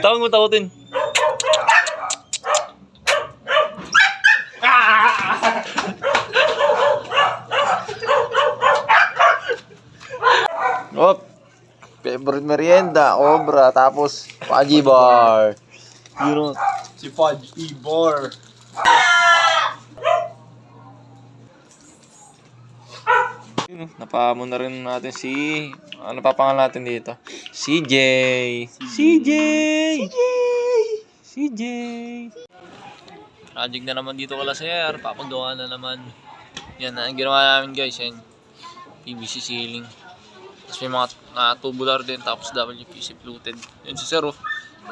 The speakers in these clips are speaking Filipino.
Tawag mo takutin. Oh, favorite merienda, Cobra, tapos Fudgy Bar. You know, Si Fudgy Bar. napamon na rin natin si... Ano pa pangalan natin dito? CJ! CJ! CJ! CJ! Project na naman dito kala sir. Papagawa na naman. Yan na ang ginawa namin guys. Yan. PVC ceiling. Tapos may mga tubular din. Tapos WPC fluted. Yan si sir oh.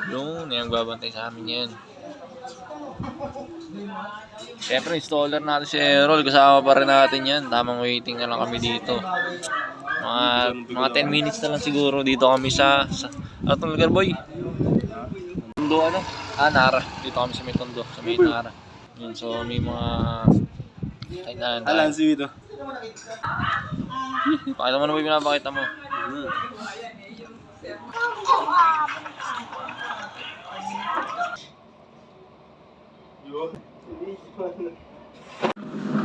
Yung babantay sa amin yan. Siyempre, installer natin si Errol. Kasama pa rin natin yan. Tamang waiting na lang kami dito. Mga 10 minutes na lang siguro dito kami sa atong lugar boy. Tondo ano? Nara. Dito kami sa may Tondo. Sa may Nara. Yun, so may mga... Alan si Vito. Pakita mo na boy, pinapakita mo.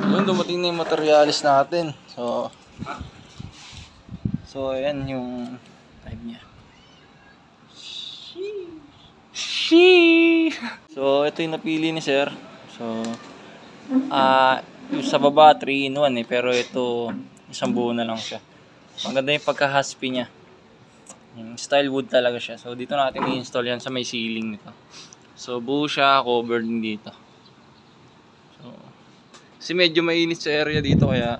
Yun, dumating na yung materialis natin. So ayan yung type niya. So ito yung napili ni sir. So yung sa baba 3-in-1 pero ito isang buo na lang siya. Maganda yung pagka-haspy niya. Yung style wood talaga siya. So dito natin i-install yan sa may ceiling nito. So buo siya, covered din dito. So, kasi medyo mainit sa area dito kaya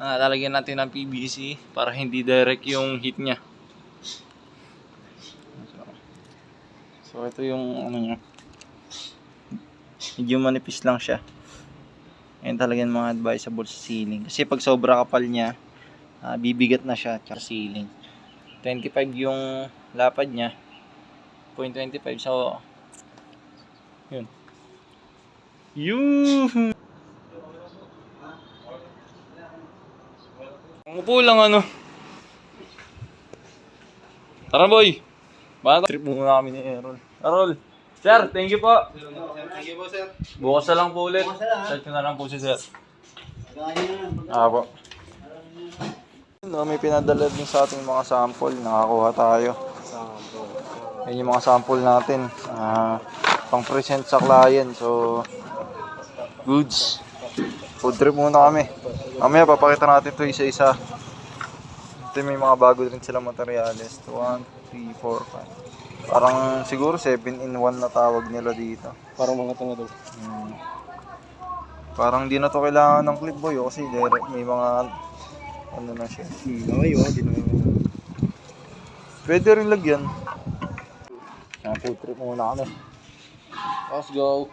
lalagyan natin ng PVC para hindi direct yung heat niya. So ito yung ano niya. Medyo manipis lang siya. Ayan talagang mga advisable sa ceiling. Kasi pag sobra kapal niya, bibigat na siya sa ceiling. 25 yung lapad niya. 0.25 so yun. Umupo lang ano. Tara boy. Baka trip muna kami ni Errol. Errol. Sir, thank you po. Thank you po, sir. Bukas na lang po ulit. Search na lang po si sir. Po. No, may pinadala din sa ating mga sample. Nakakuha tayo. Yan yung mga sample natin. Pang present sa client. So, goods. Food trip muna kami. Mamaya papakita natin ito isa-isa. Ito may mga bago rin sila materials. 1, 2, 3, 4, 5. Parang siguro 7-in-1 na tawag nila dito. Parang mga tanga daw. Parang di na to kailangan ng clip boy kasi direct may mga ano na siya. Okay, di na. Pwede rin lagyan. Food trip muna kami. Let's go.